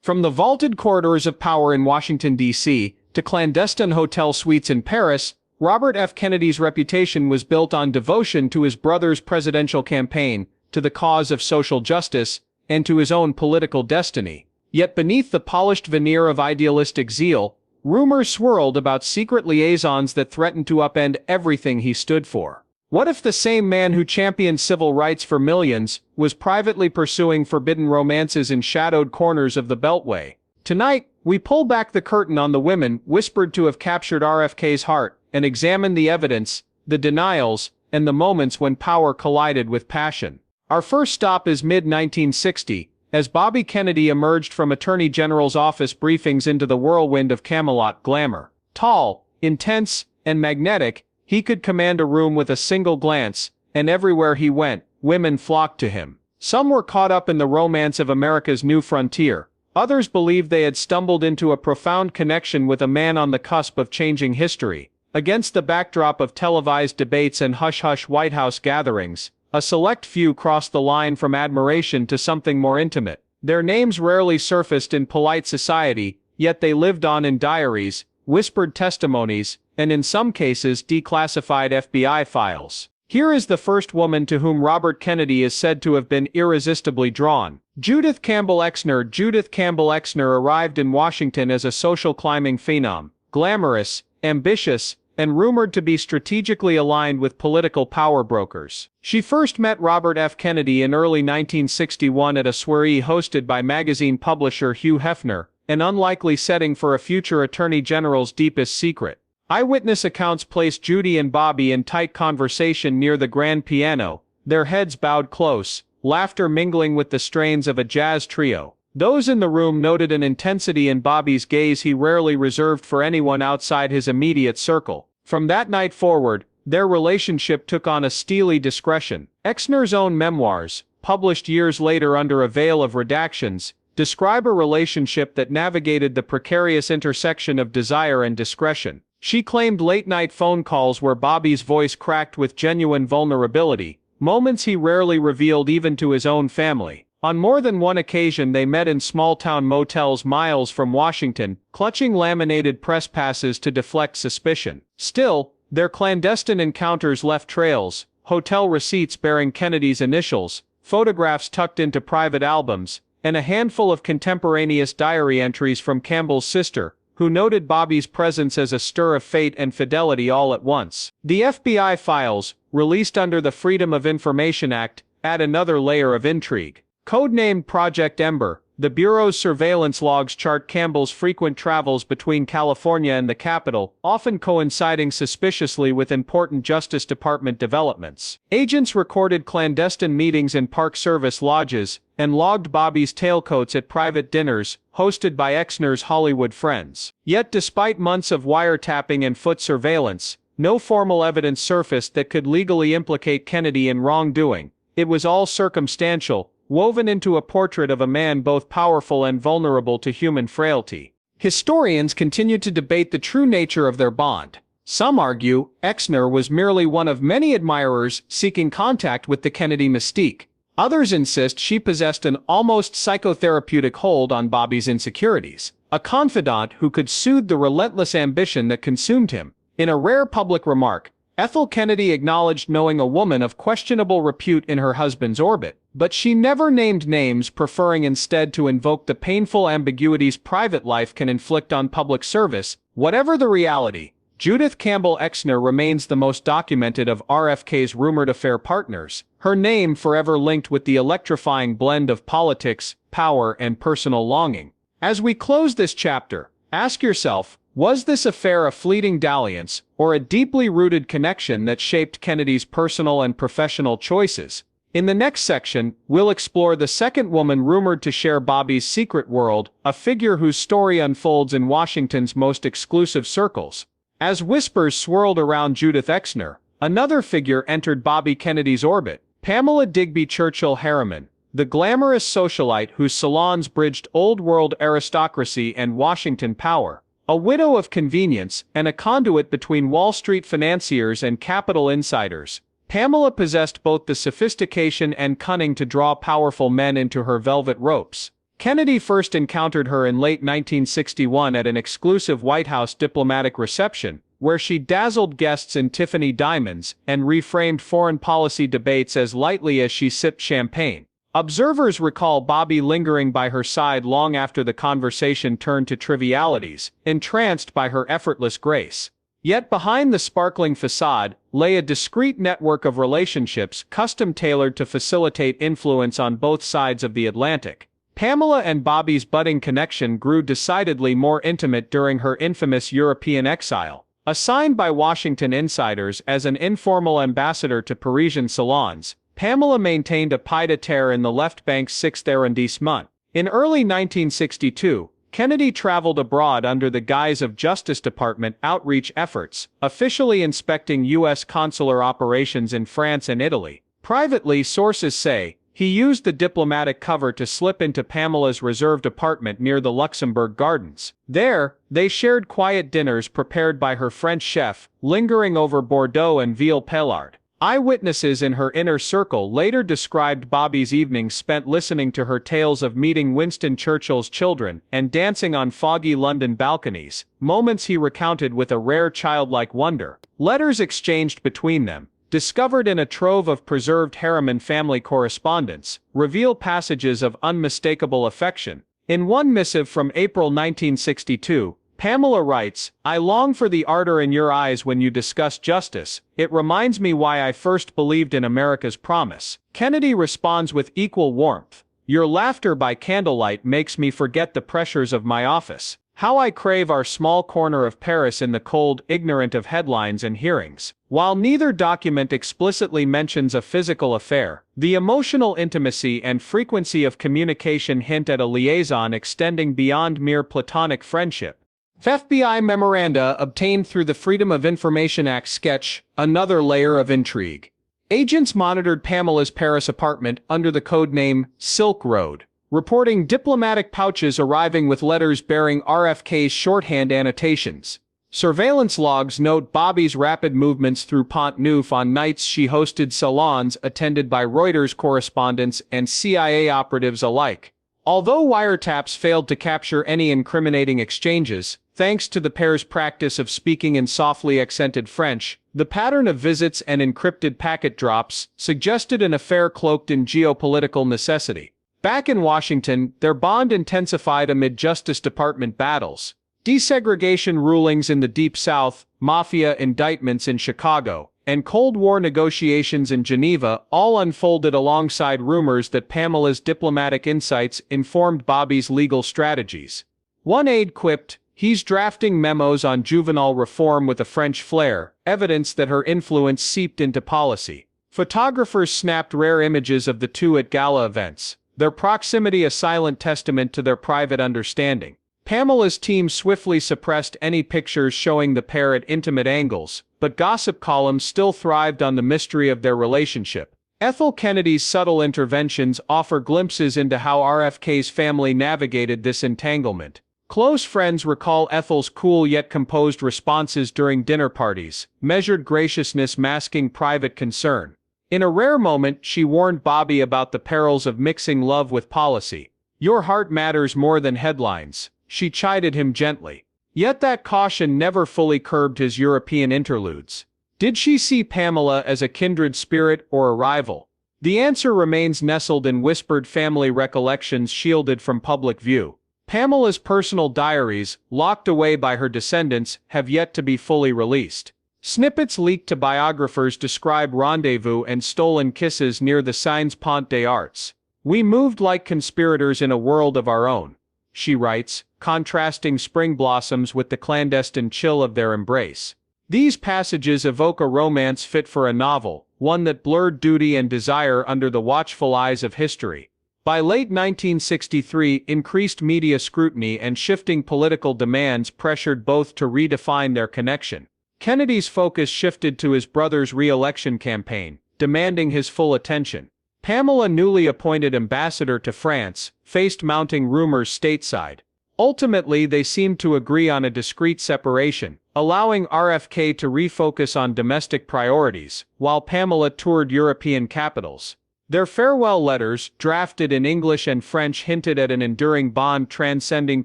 From the vaulted corridors of power in Washington, D.C., to clandestine hotel suites in Paris, Robert F. Kennedy's reputation was built on devotion to his brother's presidential campaign, to the cause of social justice, and to his own political destiny. Yet beneath the polished veneer of idealistic zeal, rumors swirled about secret liaisons that threatened to upend everything he stood for. What if the same man who championed civil rights for millions was privately pursuing forbidden romances in shadowed corners of the Beltway? Tonight, we pull back the curtain on the women whispered to have captured RFK's heart and examine the evidence, the denials, and the moments when power collided with passion. Our first stop is mid-1960, as Bobby Kennedy emerged from Attorney General's office briefings into the whirlwind of Camelot glamour. Tall, intense, and magnetic, he could command a room with a single glance, and everywhere he went, women flocked to him. Some were caught up in the romance of America's new frontier. Others believed they had stumbled into a profound connection with a man on the cusp of changing history. Against the backdrop of televised debates and hush-hush White House gatherings, a select few crossed the line from admiration to something more intimate. Their names rarely surfaced in polite society, yet they lived on in diaries, whispered testimonies, and in some cases declassified FBI files. Here is the first woman to whom Robert Kennedy is said to have been irresistibly drawn. Judith Campbell Exner. Judith Campbell Exner arrived in Washington as a social climbing phenom, glamorous, ambitious, and rumored to be strategically aligned with political power brokers. She first met Robert F. Kennedy in early 1961 at a soiree hosted by magazine publisher Hugh Hefner, an unlikely setting for a future Attorney General's deepest secret. Eyewitness accounts place Judy and Bobby in tight conversation near the grand piano, their heads bowed close, laughter mingling with the strains of a jazz trio. Those in the room noted an intensity in Bobby's gaze he rarely reserved for anyone outside his immediate circle. From that night forward, their relationship took on a steely discretion. Exner's own memoirs, published years later under a veil of redactions, describe a relationship that navigated the precarious intersection of desire and discretion. She claimed late-night phone calls where Bobby's voice cracked with genuine vulnerability, moments he rarely revealed even to his own family. On more than one occasion they met in small-town motels miles from Washington, clutching laminated press passes to deflect suspicion. Still, their clandestine encounters left trails, hotel receipts bearing Kennedy's initials, photographs tucked into private albums, and a handful of contemporaneous diary entries from Campbell's sister, who noted Bobby's presence as a stir of fate and fidelity all at once. The FBI files, released under the Freedom of Information Act, add another layer of intrigue. Codenamed Project Ember, the Bureau's surveillance logs chart Campbell's frequent travels between California and the capital, often coinciding suspiciously with important Justice Department developments. Agents recorded clandestine meetings in Park Service lodges, and logged Bobby's tailcoats at private dinners, hosted by Exner's Hollywood friends. Yet despite months of wiretapping and foot surveillance, no formal evidence surfaced that could legally implicate Kennedy in wrongdoing. It was all circumstantial, woven into a portrait of a man both powerful and vulnerable to human frailty. Historians continue to debate the true nature of their bond. Some argue Exner was merely one of many admirers seeking contact with the Kennedy mystique. Others insist she possessed an almost psychotherapeutic hold on Bobby's insecurities, a confidant who could soothe the relentless ambition that consumed him. In a rare public remark, Ethel Kennedy acknowledged knowing a woman of questionable repute in her husband's orbit, but she never named names, preferring instead to invoke the painful ambiguities private life can inflict on public service. Whatever the reality, Judith Campbell Exner remains the most documented of RFK's rumored affair partners, her name forever linked with the electrifying blend of politics, power, and personal longing. As we close this chapter, ask yourself, was this affair a fleeting dalliance, or a deeply rooted connection that shaped Kennedy's personal and professional choices? In the next section, we'll explore the second woman rumored to share Bobby's secret world, a figure whose story unfolds in Washington's most exclusive circles. As whispers swirled around Judith Exner, another figure entered Bobby Kennedy's orbit, Pamela Digby Churchill Harriman, the glamorous socialite whose salons bridged old-world aristocracy and Washington power. A widow of convenience and a conduit between Wall Street financiers and capital insiders, Pamela possessed both the sophistication and cunning to draw powerful men into her velvet ropes. Kennedy first encountered her in late 1961 at an exclusive White House diplomatic reception, where she dazzled guests in Tiffany diamonds and reframed foreign policy debates as lightly as she sipped champagne. Observers recall Bobby lingering by her side long after the conversation turned to trivialities, entranced by her effortless grace. Yet behind the sparkling facade lay a discreet network of relationships custom-tailored to facilitate influence on both sides of the Atlantic. Pamela and Bobby's budding connection grew decidedly more intimate during her infamous European exile. Assigned by Washington insiders as an informal ambassador to Parisian salons, Pamela maintained a pied-à-terre in the left bank's 6th arrondissement. In early 1962, Kennedy traveled abroad under the guise of Justice Department outreach efforts, officially inspecting U.S. consular operations in France and Italy. Privately, sources say, he used the diplomatic cover to slip into Pamela's reserved apartment near the Luxembourg Gardens. There, they shared quiet dinners prepared by her French chef, lingering over Bordeaux and veal pelard. Eyewitnesses in her inner circle later described Bobby's evenings spent listening to her tales of meeting Winston Churchill's children and dancing on foggy London balconies, moments he recounted with a rare childlike wonder. Letters exchanged between them, discovered in a trove of preserved Harriman family correspondence, reveal passages of unmistakable affection. In one missive from April 1962, Pamela writes, "I long for the ardor in your eyes when you discuss justice. It reminds me why I first believed in America's promise." Kennedy responds with equal warmth, "Your laughter by candlelight makes me forget the pressures of my office. How I crave our small corner of Paris in the cold, ignorant of headlines and hearings." While neither document explicitly mentions a physical affair, the emotional intimacy and frequency of communication hint at a liaison extending beyond mere platonic friendship. FBI memoranda obtained through the Freedom of Information Act sketch another layer of intrigue. Agents monitored Pamela's Paris apartment under the code name Silk Road, reporting diplomatic pouches arriving with letters bearing RFK's shorthand annotations. Surveillance logs note Bobby's rapid movements through Pont Neuf on nights she hosted salons attended by Reuters correspondents and CIA operatives alike. Although wiretaps failed to capture any incriminating exchanges, thanks to the pair's practice of speaking in softly accented French, the pattern of visits and encrypted packet drops suggested an affair cloaked in geopolitical necessity. Back in Washington, their bond intensified amid Justice Department battles. Desegregation rulings in the Deep South, mafia indictments in Chicago, and Cold War negotiations in Geneva all unfolded alongside rumors that Pamela's diplomatic insights informed Bobby's legal strategies. One aide quipped, "He's drafting memos on juvenile reform with a French flair," evidence that her influence seeped into policy. Photographers snapped rare images of the two at gala events, their proximity a silent testament to their private understanding. Pamela's team swiftly suppressed any pictures showing the pair at intimate angles, but gossip columns still thrived on the mystery of their relationship. Ethel Kennedy's subtle interventions offer glimpses into how RFK's family navigated this entanglement. Close friends recall Ethel's cool yet composed responses during dinner parties, measured graciousness masking private concern. In a rare moment, she warned Bobby about the perils of mixing love with policy. "Your heart matters more than headlines," she chided him gently. Yet that caution never fully curbed his European interludes. Did she see Pamela as a kindred spirit or a rival? The answer remains nestled in whispered family recollections shielded from public view. Pamela's personal diaries, locked away by her descendants, have yet to be fully released. Snippets leaked to biographers describe rendezvous and stolen kisses near the Signes Pont des Arts. "We moved like conspirators in a world of our own," she writes, contrasting spring blossoms with the clandestine chill of their embrace. These passages evoke a romance fit for a novel, one that blurred duty and desire under the watchful eyes of history. By late 1963, increased media scrutiny and shifting political demands pressured both to redefine their connection. Kennedy's focus shifted to his brother's re-election campaign, demanding his full attention. Pamela, newly appointed ambassador to France, faced mounting rumors stateside. Ultimately, they seemed to agree on a discreet separation, allowing RFK to refocus on domestic priorities, while Pamela toured European capitals. Their farewell letters, drafted in English and French, hinted at an enduring bond transcending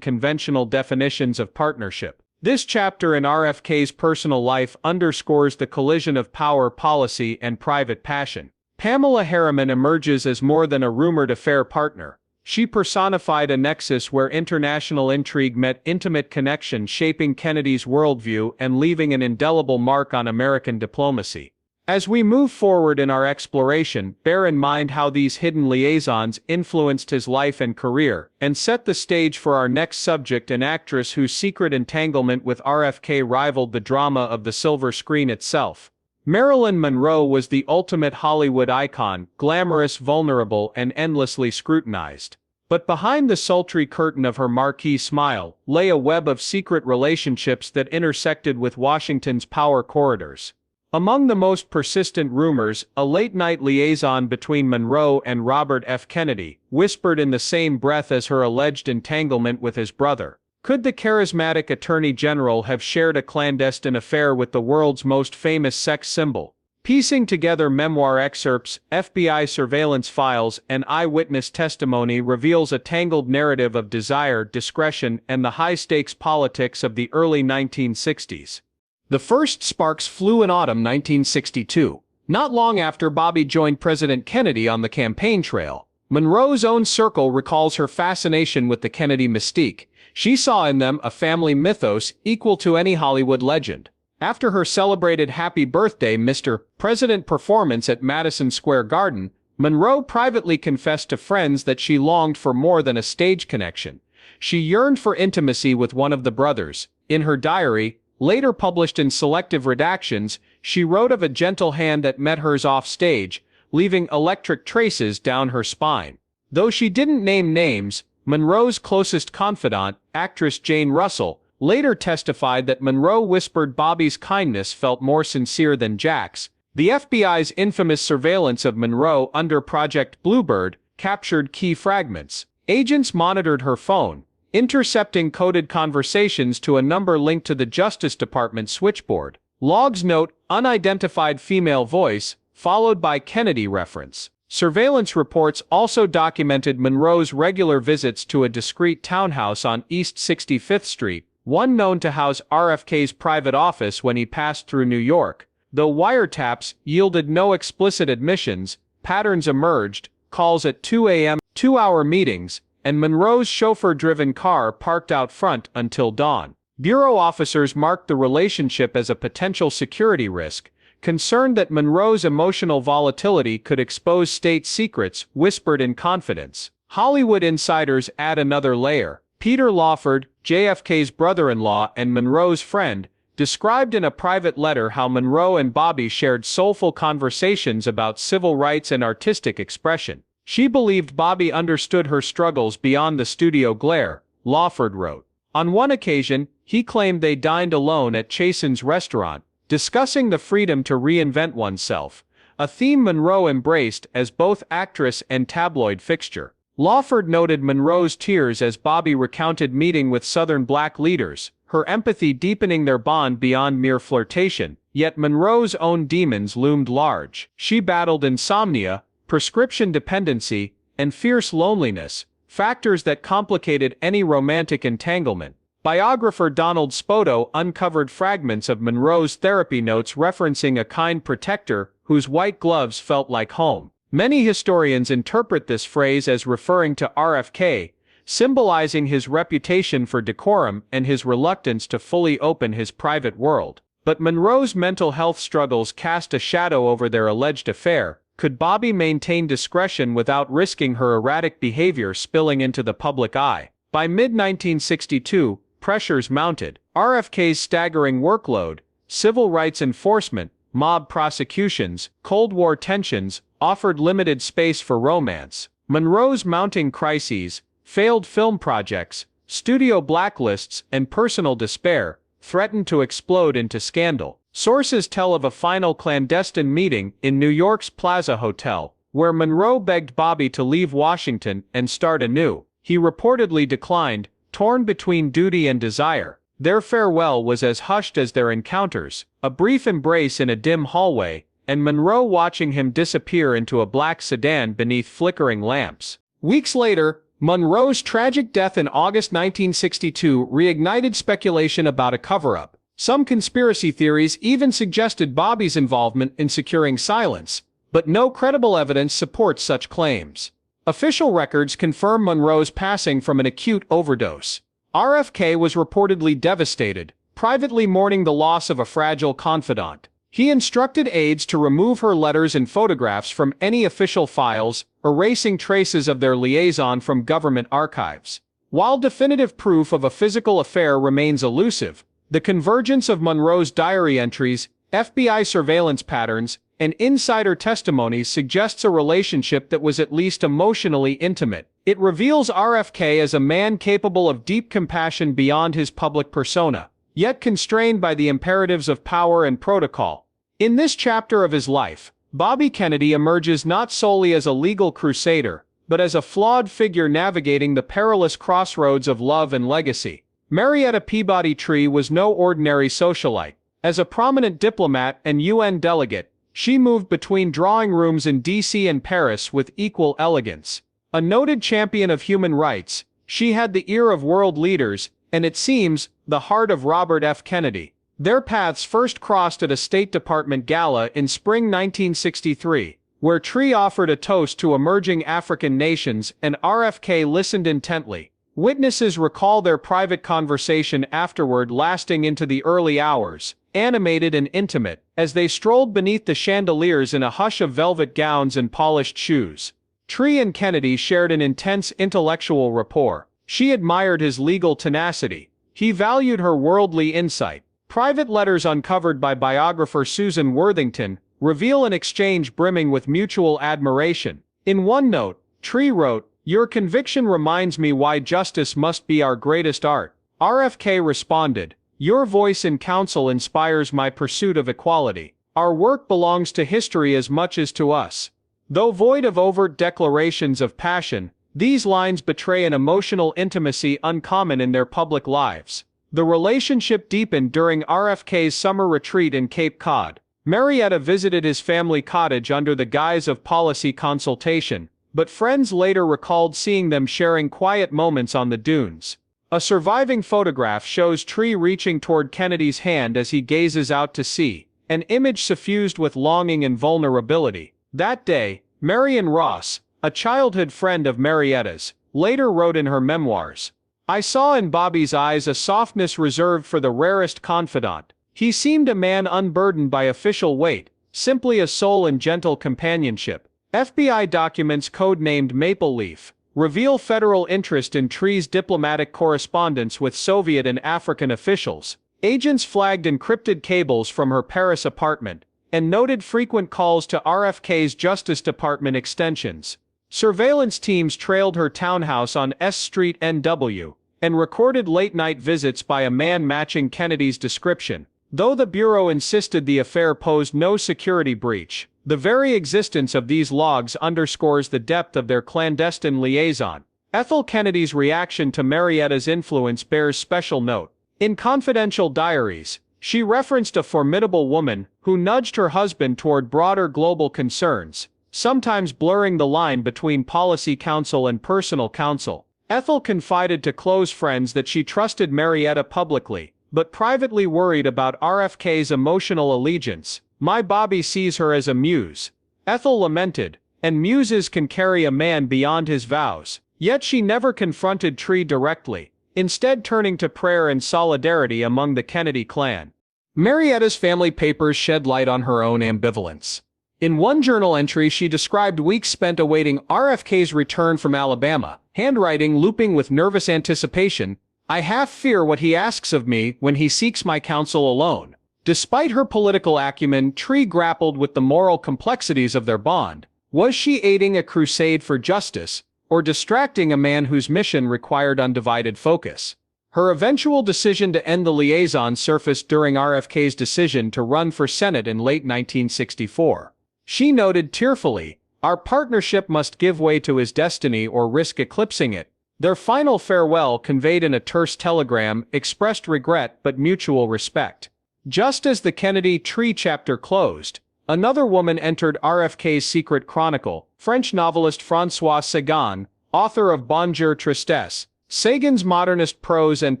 conventional definitions of partnership. This chapter in RFK's personal life underscores the collision of power policy and private passion. Pamela Harriman emerges as more than a rumored affair partner. She personified a nexus where international intrigue met intimate connection, shaping Kennedy's worldview and leaving an indelible mark on American diplomacy. As we move forward in our exploration, bear in mind how these hidden liaisons influenced his life and career, and set the stage for our next subject, an actress whose secret entanglement with RFK rivaled the drama of the silver screen itself. Marilyn Monroe was the ultimate Hollywood icon, glamorous, vulnerable, and endlessly scrutinized. But behind the sultry curtain of her marquee smile lay a web of secret relationships that intersected with Washington's power corridors. Among the most persistent rumors, a late-night liaison between Monroe and Robert F. Kennedy, whispered in the same breath as her alleged entanglement with his brother. Could the charismatic Attorney General have shared a clandestine affair with the world's most famous sex symbol? Piecing together memoir excerpts, FBI surveillance files, and eyewitness testimony reveals a tangled narrative of desire, discretion, and the high-stakes politics of the early 1960s. The first sparks flew in autumn 1962, not long after Bobby joined President Kennedy on the campaign trail. Monroe's own circle recalls her fascination with the Kennedy mystique. She saw in them a family mythos equal to any Hollywood legend. After her celebrated Happy Birthday, Mr. President performance at Madison Square Garden, Monroe privately confessed to friends that she longed for more than a stage connection. She yearned for intimacy with one of the brothers. In her diary, later published in selective redactions, she wrote of a gentle hand that met hers off stage, leaving electric traces down her spine. Though she didn't name names, Monroe's closest confidant, actress Jane Russell, later testified that Monroe whispered Bobby's kindness felt more sincere than Jack's. The FBI's infamous surveillance of Monroe under Project Bluebird captured key fragments. Agents monitored her phone, intercepting coded conversations to a number linked to the Justice Department switchboard. Logs note unidentified female voice, followed by Kennedy reference. Surveillance reports also documented Monroe's regular visits to a discreet townhouse on East 65th Street, one known to house RFK's private office when he passed through New York. Though wiretaps yielded no explicit admissions, patterns emerged: calls at 2 a.m., 2-hour meetings, and Monroe's chauffeur-driven car parked out front until dawn. Bureau officers marked the relationship as a potential security risk, concerned that Monroe's emotional volatility could expose state secrets whispered in confidence. Hollywood insiders add another layer. Peter Lawford, JFK's brother-in-law and Monroe's friend, described in a private letter how Monroe and Bobby shared soulful conversations about civil rights and artistic expression. She believed Bobby understood her struggles beyond the studio glare, Lawford wrote. On one occasion, he claimed they dined alone at Chasen's restaurant, discussing the freedom to reinvent oneself, a theme Monroe embraced as both actress and tabloid fixture. Lawford noted Monroe's tears as Bobby recounted meeting with Southern black leaders, her empathy deepening their bond beyond mere flirtation. Yet Monroe's own demons loomed large. She battled insomnia, prescription dependency, and fierce loneliness, factors that complicated any romantic entanglement. Biographer Donald Spoto uncovered fragments of Monroe's therapy notes referencing a kind protector whose white gloves felt like home. Many historians interpret this phrase as referring to RFK, symbolizing his reputation for decorum and his reluctance to fully open his private world. But Monroe's mental health struggles cast a shadow over their alleged affair. Could Bobby maintain discretion without risking her erratic behavior spilling into the public eye? By mid-1962, pressures mounted. RFK's staggering workload, civil rights enforcement, mob prosecutions, Cold War tensions offered limited space for romance. Monroe's mounting crises, failed film projects, studio blacklists, and personal despair threatened to explode into scandal. Sources tell of a final clandestine meeting in New York's Plaza Hotel, where Monroe begged Bobby to leave Washington and start anew. He reportedly declined, torn between duty and desire. Their farewell was as hushed as their encounters, a brief embrace in a dim hallway, and Monroe watching him disappear into a black sedan beneath flickering lamps. Weeks later, Monroe's tragic death in August 1962 reignited speculation about a cover-up. Some conspiracy theories even suggested Bobby's involvement in securing silence, but no credible evidence supports such claims. Official records confirm Monroe's passing from an acute overdose. RFK was reportedly devastated, privately mourning the loss of a fragile confidant. He instructed aides to remove her letters and photographs from any official files, erasing traces of their liaison from government archives. While definitive proof of a physical affair remains elusive, the convergence of Monroe's diary entries, FBI surveillance patterns, and insider testimonies suggests a relationship that was at least emotionally intimate. It reveals RFK as a man capable of deep compassion beyond his public persona, yet constrained by the imperatives of power and protocol. In this chapter of his life, Bobby Kennedy emerges not solely as a legal crusader, but as a flawed figure navigating the perilous crossroads of love and legacy. Marietta Peabody Tree was no ordinary socialite. As a prominent diplomat and UN delegate, she moved between drawing rooms in D.C. and Paris with equal elegance. A noted champion of human rights, she had the ear of world leaders, and it seems, the heart of Robert F. Kennedy. Their paths first crossed at a State Department gala in spring 1963, where Tree offered a toast to emerging African nations and RFK listened intently. Witnesses recall their private conversation afterward lasting into the early hours, animated and intimate, as they strolled beneath the chandeliers in a hush of velvet gowns and polished shoes. Tree and Kennedy shared an intense intellectual rapport. She admired his legal tenacity. He valued her worldly insight. Private letters uncovered by biographer Susan Worthington reveal an exchange brimming with mutual admiration. In one note, Tree wrote, "Your conviction reminds me why justice must be our greatest art." RFK responded, "Your voice in council inspires my pursuit of equality. Our work belongs to history as much as to us." Though void of overt declarations of passion, these lines betray an emotional intimacy uncommon in their public lives. The relationship deepened during RFK's summer retreat in Cape Cod. Marietta visited his family cottage under the guise of policy consultation, but friends later recalled seeing them sharing quiet moments on the dunes. A surviving photograph shows Tree reaching toward Kennedy's hand as he gazes out to sea, an image suffused with longing and vulnerability. That day, Marion Ross, a childhood friend of Marietta's, later wrote in her memoirs, "I saw in Bobby's eyes a softness reserved for the rarest confidant. He seemed a man unburdened by official weight, simply a soul in gentle companionship." FBI documents codenamed Maple Leaf reveal federal interest in Tree's diplomatic correspondence with Soviet and African officials. Agents flagged encrypted cables from her Paris apartment, and noted frequent calls to RFK's Justice Department extensions. Surveillance teams trailed her townhouse on S Street NW, and recorded late-night visits by a man matching Kennedy's description. Though the Bureau insisted the affair posed no security breach, the very existence of these logs underscores the depth of their clandestine liaison. Ethel Kennedy's reaction to Marietta's influence bears special note. In confidential diaries, she referenced a formidable woman who nudged her husband toward broader global concerns, sometimes blurring the line between policy counsel and personal counsel. Ethel confided to close friends that she trusted Marietta publicly, but privately worried about RFK's emotional allegiance. "My Bobby sees her as a muse," Ethel lamented, "and muses can carry a man beyond his vows." Yet she never confronted Tree directly, instead turning to prayer and solidarity among the Kennedy clan. Marietta's family papers shed light on her own ambivalence. In one journal entry she described weeks spent awaiting RFK's return from Alabama, handwriting looping with nervous anticipation, "I half fear what he asks of me when he seeks my counsel alone." Despite her political acumen, Tree grappled with the moral complexities of their bond. Was she aiding a crusade for justice, or distracting a man whose mission required undivided focus? Her eventual decision to end the liaison surfaced during RFK's decision to run for Senate in late 1964. She noted tearfully, "Our partnership must give way to his destiny or risk eclipsing it." Their final farewell, conveyed in a terse telegram, expressed regret but mutual respect. Just as the Kennedy-Tree chapter closed, Another woman entered RFK's secret chronicle, French novelist Françoise Sagan, author of Bonjour Tristesse. Sagan's modernist prose and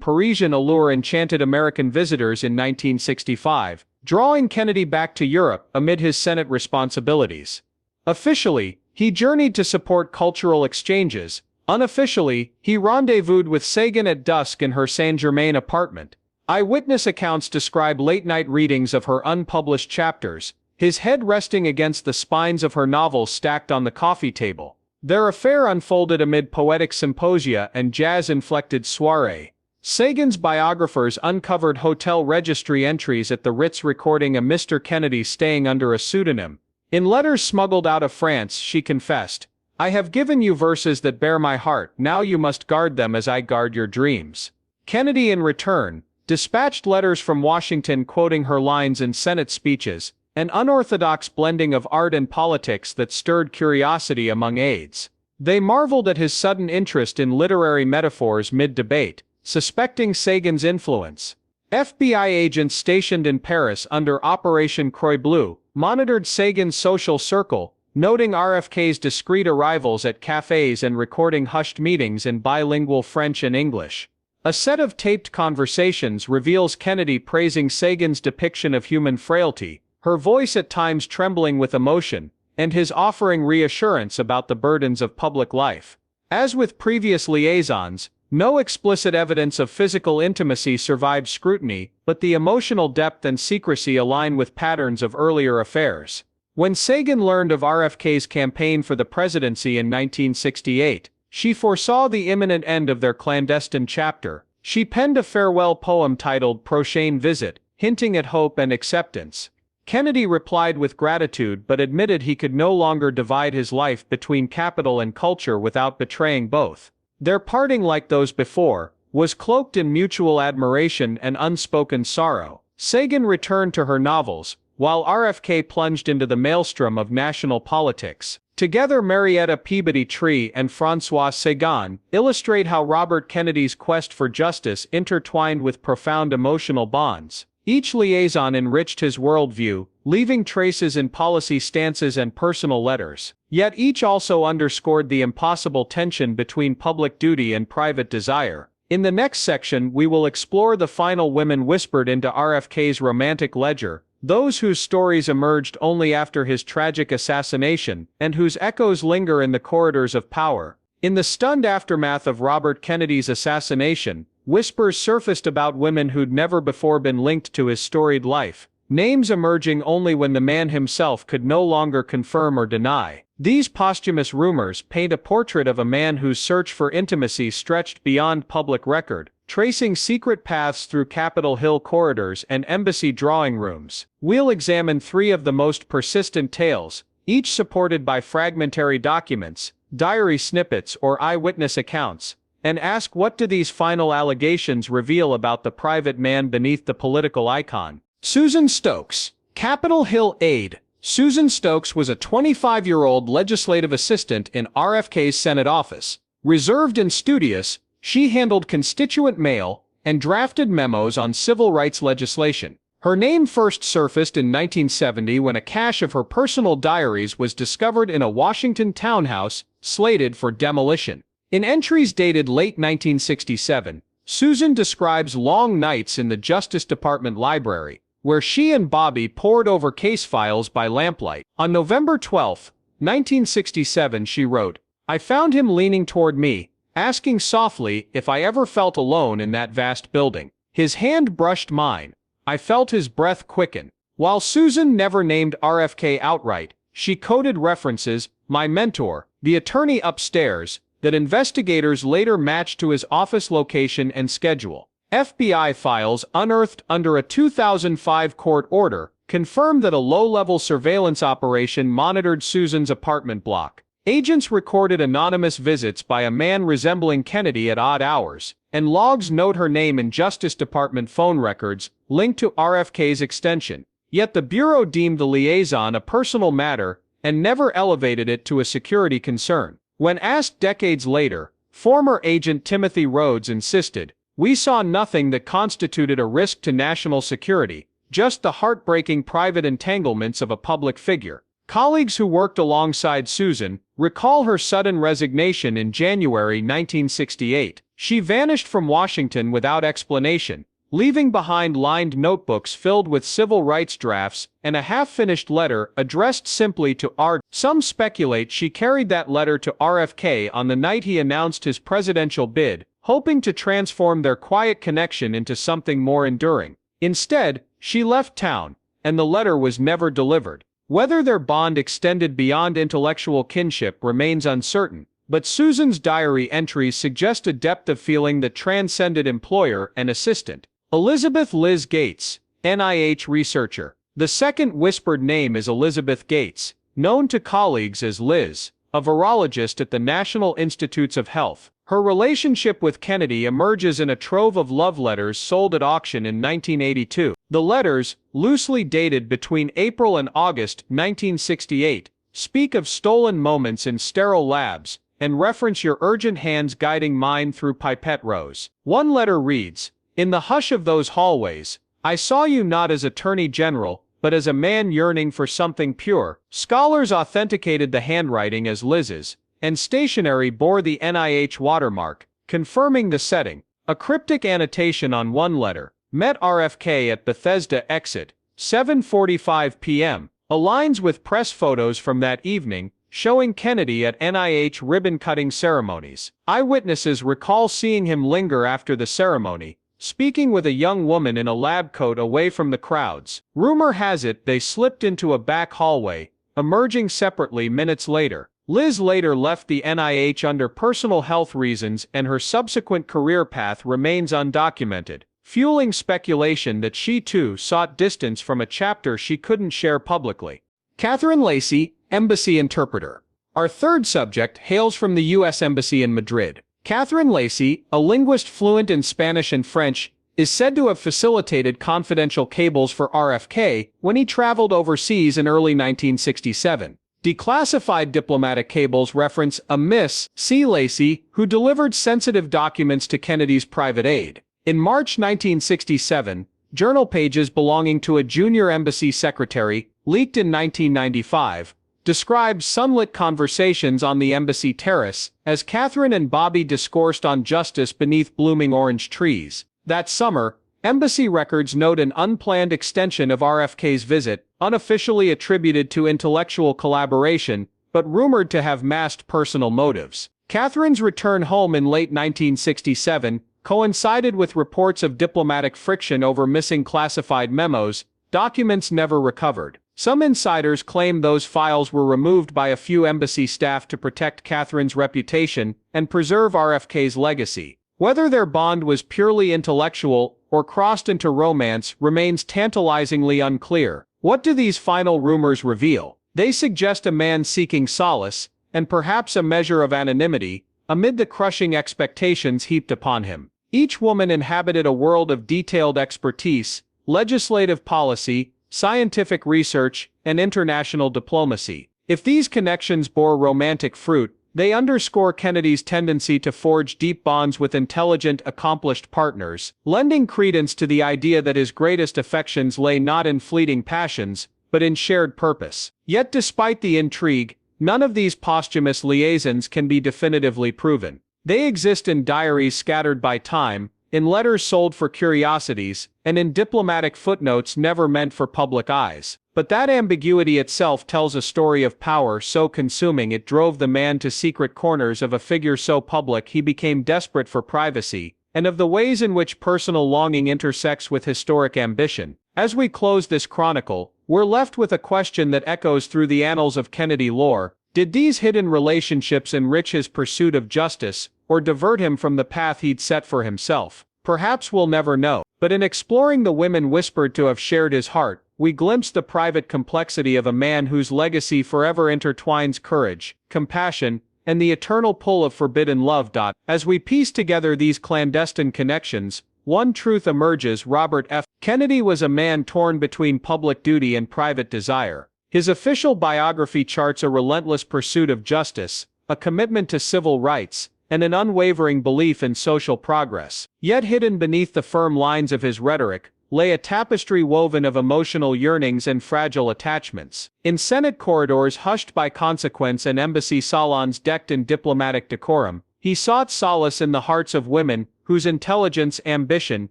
Parisian allure enchanted American visitors in 1965, drawing Kennedy back to Europe amid his Senate responsibilities. Officially, he journeyed to support cultural exchanges. Unofficially, he rendezvoused with Sagan at dusk in her Saint-Germain apartment. Eyewitness accounts describe late-night readings of her unpublished chapters, his head resting against the spines of her novels stacked on the coffee table. Their affair unfolded amid poetic symposia and jazz-inflected soirées. Sagan's biographers uncovered hotel registry entries at the Ritz recording a Mr. Kennedy staying under a pseudonym. In letters smuggled out of France, she confessed, "I have given you verses that bear my heart, now you must guard them as I guard your dreams." Kennedy, in return, dispatched letters from Washington quoting her lines in Senate speeches, an unorthodox blending of art and politics that stirred curiosity among aides. They marveled at his sudden interest in literary metaphors mid-debate, suspecting Sagan's influence. FBI agents stationed in Paris under Operation Croix Bleu monitored Sagan's social circle, noting RFK's discreet arrivals at cafes and recording hushed meetings in bilingual French and English. A set of taped conversations reveals Kennedy praising Sagan's depiction of human frailty, her voice at times trembling with emotion, and his offering reassurance about the burdens of public life. As with previous liaisons, no explicit evidence of physical intimacy survived scrutiny, but the emotional depth and secrecy align with patterns of earlier affairs. When Sagan learned of RFK's campaign for the presidency in 1968, she foresaw the imminent end of their clandestine chapter. She penned a farewell poem titled Prochaine Visit, hinting at hope and acceptance. Kennedy replied with gratitude but admitted he could no longer divide his life between capital and culture without betraying both. Their parting, like those before, was cloaked in mutual admiration and unspoken sorrow. Sagan returned to her novels, while RFK plunged into the maelstrom of national politics. Together, Marietta Peabody Tree and François Sagan illustrate how Robert Kennedy's quest for justice intertwined with profound emotional bonds. Each liaison enriched his worldview, leaving traces in policy stances and personal letters. Yet each also underscored the impossible tension between public duty and private desire. In the next section, we will explore the final women whispered into RFK's romantic ledger, those whose stories emerged only after his tragic assassination, and whose echoes linger in the corridors of power. In the stunned aftermath of Robert Kennedy's assassination, whispers surfaced about women who'd never before been linked to his storied life, names emerging only when the man himself could no longer confirm or deny. These posthumous rumors paint a portrait of a man whose search for intimacy stretched beyond public record, tracing secret paths through Capitol Hill corridors and embassy drawing rooms. We'll examine three of the most persistent tales, each supported by fragmentary documents, diary snippets, or eyewitness accounts, and ask, what do these final allegations reveal about the private man beneath the political icon? Susan Stokes, Capitol Hill aide. Susan Stokes was a 25-year-old legislative assistant in RFK's Senate office. Reserved and studious, she handled constituent mail and drafted memos on civil rights legislation. Her name first surfaced in 1970 when a cache of her personal diaries was discovered in a Washington townhouse slated for demolition. In entries dated late 1967, Susan describes long nights in the Justice Department library, where she and Bobby pored over case files by lamplight. On November 12, 1967, she wrote, "I found him leaning toward me, asking softly if I ever felt alone in that vast building. His hand brushed mine. I felt his breath quicken." While Susan never named RFK outright, she coded references, "my mentor, the attorney upstairs," that investigators later matched to his office location and schedule. FBI files unearthed under a 2005 court order confirmed that a low-level surveillance operation monitored Susan's apartment block. Agents recorded anonymous visits by a man resembling Kennedy at odd hours, and logs note her name in Justice Department phone records linked to RFK's extension. Yet the Bureau deemed the liaison a personal matter and never elevated it to a security concern. When asked decades later, former agent Timothy Rhodes insisted, "We saw nothing that constituted a risk to national security. just the heartbreaking private entanglements of a public figure. Colleagues who worked alongside Susan recall her sudden resignation in January 1968. She vanished from Washington without explanation, leaving behind lined notebooks filled with civil rights drafts and a half-finished letter addressed simply to R. Some speculate she carried that letter to RFK on the night he announced his presidential bid, hoping to transform their quiet connection into something more enduring. Instead, she left town, and the letter was never delivered. Whether their bond extended beyond intellectual kinship remains uncertain, but Susan's diary entries suggest a depth of feeling that transcended employer and assistant. Elizabeth Liz Gates, NIH researcher. The second whispered name is Elizabeth Gates, known to colleagues as Liz, a virologist at the National Institutes of Health. Her relationship with Kennedy emerges in a trove of love letters sold at auction in 1982. The letters, loosely dated between April and August 1968, speak of stolen moments in sterile labs, and reference your urgent hands guiding mine through pipette rows. One letter reads, "In the hush of those hallways, I saw you not as Attorney General, but as a man yearning for something pure." Scholars authenticated the handwriting as Liz's, and stationery bore the NIH watermark, confirming the setting. A cryptic annotation on one letter, "Met RFK at Bethesda exit, 7:45 p.m., aligns with press photos from that evening, showing Kennedy at NIH ribbon-cutting ceremonies. Eyewitnesses recall seeing him linger after the ceremony, speaking with a young woman in a lab coat away from the crowds. Rumor has it they slipped into a back hallway, emerging separately minutes later. Liz later left the NIH under personal health reasons, and her subsequent career path remains undocumented, fueling speculation that she too sought distance from a chapter she couldn't share publicly. Catherine Lacey, embassy interpreter. Our third subject hails from the U.S. Embassy in Madrid. Catherine Lacey, a linguist fluent in Spanish and French, is said to have facilitated confidential cables for RFK when he traveled overseas in early 1967. Declassified diplomatic cables reference a Miss C. Lacey, who delivered sensitive documents to Kennedy's private aide. In March 1967, journal pages belonging to a junior embassy secretary, leaked in 1995, described sunlit conversations on the embassy terrace as Catherine and Bobby discoursed on justice beneath blooming orange trees. That summer, embassy records note an unplanned extension of RFK's visit, unofficially attributed to intellectual collaboration, but rumored to have masked personal motives. Catherine's return home in late 1967 coincided with reports of diplomatic friction over missing classified memos, documents never recovered. Some insiders claim those files were removed by a few embassy staff to protect Catherine's reputation and preserve RFK's legacy. Whether their bond was purely intellectual or crossed into romance remains tantalizingly unclear. What do these final rumors reveal? They suggest a man seeking solace, and perhaps a measure of anonymity, amid the crushing expectations heaped upon him. Each woman inhabited a world of detailed expertise, legislative policy, scientific research, and international diplomacy. If these connections bore romantic fruit, they underscore Kennedy's tendency to forge deep bonds with intelligent, accomplished partners, lending credence to the idea that his greatest affections lay not in fleeting passions, but in shared purpose. Yet despite the intrigue, none of these posthumous liaisons can be definitively proven. They exist in diaries scattered by time, in letters sold for curiosities, and in diplomatic footnotes never meant for public eyes. But that ambiguity itself tells a story of power so consuming it drove the man to secret corners, of a figure so public he became desperate for privacy, and of the ways in which personal longing intersects with historic ambition. As we close this chronicle, we're left with a question that echoes through the annals of Kennedy lore. Did these hidden relationships enrich his pursuit of justice, or divert him from the path he'd set for himself? Perhaps we'll never know. But in exploring the women whispered to have shared his heart, we glimpse the private complexity of a man whose legacy forever intertwines courage, compassion, and the eternal pull of forbidden love. As we piece together these clandestine connections, one truth emerges: Robert F. Kennedy was a man torn between public duty and private desire. His official biography charts a relentless pursuit of justice, a commitment to civil rights, and an unwavering belief in social progress. Yet hidden beneath the firm lines of his rhetoric, lay a tapestry woven of emotional yearnings and fragile attachments. In Senate corridors hushed by consequence and embassy salons decked in diplomatic decorum, he sought solace in the hearts of women whose intelligence, ambition,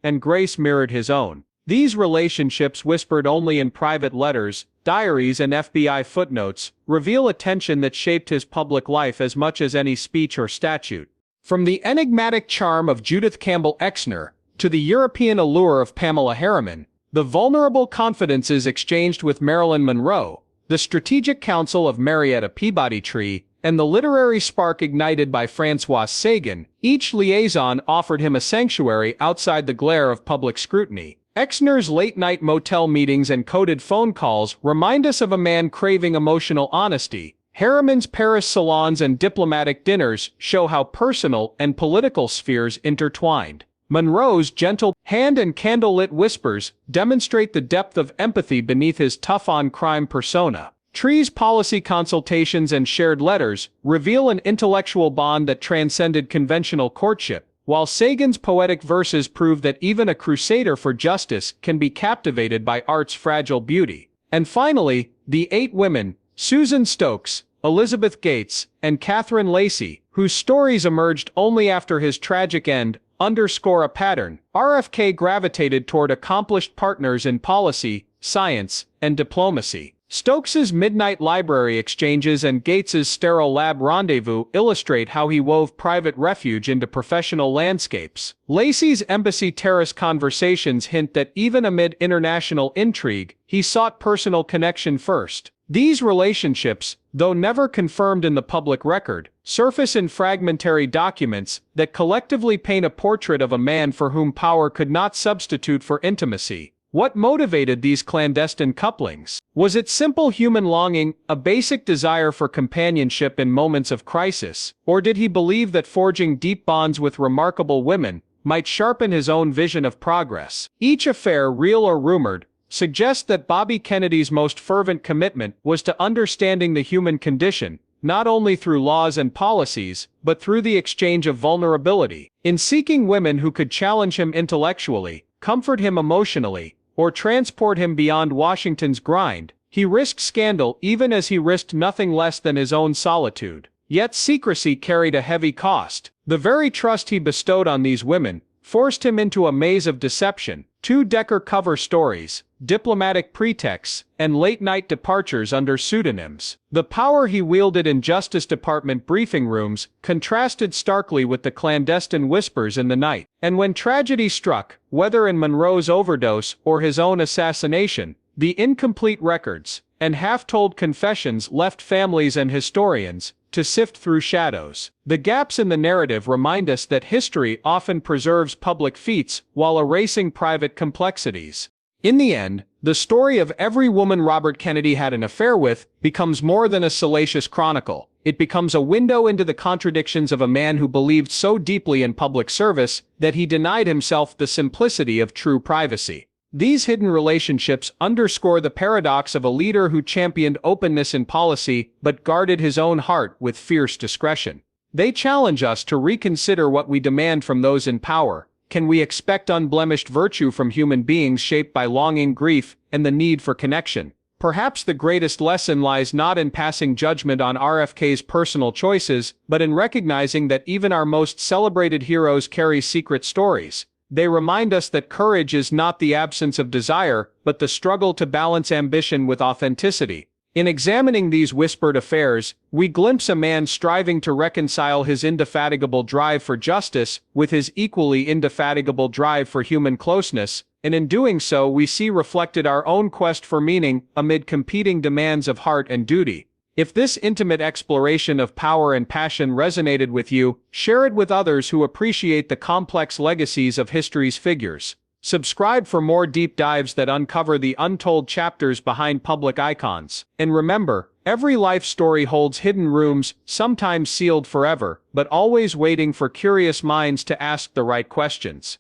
and grace mirrored his own. These relationships, whispered only in private letters, diaries and FBI footnotes, reveal a tension that shaped his public life as much as any speech or statute. From the enigmatic charm of Judith Campbell Exner to the European allure of Pamela Harriman, the vulnerable confidences exchanged with Marilyn Monroe, the strategic counsel of Marietta Peabody Tree, and the literary spark ignited by Francois Sagan, each liaison offered him a sanctuary outside the glare of public scrutiny. Exner's late-night motel meetings and coded phone calls remind us of a man craving emotional honesty. Harriman's Paris salons and diplomatic dinners show how personal and political spheres intertwined. Monroe's gentle, hand and candlelit whispers demonstrate the depth of empathy beneath his tough-on-crime persona. Tree's policy consultations and shared letters reveal an intellectual bond that transcended conventional courtship, while Sagan's poetic verses prove that even a crusader for justice can be captivated by art's fragile beauty. And finally, the 8 women, Susan Stokes, Elizabeth Gates, and Catherine Lacey, whose stories emerged only after his tragic end, underscore a pattern. RFK gravitated toward accomplished partners in policy, science, and diplomacy. Stokes's midnight library exchanges and Gates's sterile lab rendezvous illustrate how he wove private refuge into professional landscapes. Lacey's embassy terrace conversations hint that even amid international intrigue, he sought personal connection first. These relationships, though never confirmed in the public record, surface in fragmentary documents that collectively paint a portrait of a man for whom power could not substitute for intimacy. What motivated these clandestine couplings? Was it simple human longing, a basic desire for companionship in moments of crisis, or did he believe that forging deep bonds with remarkable women might sharpen his own vision of progress? Each affair, real or rumored, suggests that Bobby Kennedy's most fervent commitment was to understanding the human condition, not only through laws and policies, but through the exchange of vulnerability. In seeking women who could challenge him intellectually, comfort him emotionally, or transport him beyond Washington's grind, he risked scandal even as he risked nothing less than his own solitude. Yet secrecy carried a heavy cost. The very trust he bestowed on these women forced him into a maze of deception, 2-decker cover stories, diplomatic pretexts, and late-night departures under pseudonyms. The power he wielded in Justice Department briefing rooms contrasted starkly with the clandestine whispers in the night. And when tragedy struck, whether in Monroe's overdose or his own assassination, the incomplete records and half-told confessions left families and historians to sift through shadows. The gaps in the narrative remind us that history often preserves public feats while erasing private complexities. In the end, the story of every woman Robert Kennedy had an affair with becomes more than a salacious chronicle. It becomes a window into the contradictions of a man who believed so deeply in public service that he denied himself the simplicity of true privacy. These hidden relationships underscore the paradox of a leader who championed openness in policy but guarded his own heart with fierce discretion. They challenge us to reconsider what we demand from those in power. Can we expect unblemished virtue from human beings shaped by longing, grief, and the need for connection? Perhaps the greatest lesson lies not in passing judgment on RFK's personal choices, but in recognizing that even our most celebrated heroes carry secret stories. They remind us that courage is not the absence of desire, but the struggle to balance ambition with authenticity. In examining these whispered affairs, we glimpse a man striving to reconcile his indefatigable drive for justice with his equally indefatigable drive for human closeness, and in doing so we see reflected our own quest for meaning amid competing demands of heart and duty. If this intimate exploration of power and passion resonated with you, share it with others who appreciate the complex legacies of history's figures. Subscribe for more deep dives that uncover the untold chapters behind public icons. And remember, every life story holds hidden rooms, sometimes sealed forever, but always waiting for curious minds to ask the right questions.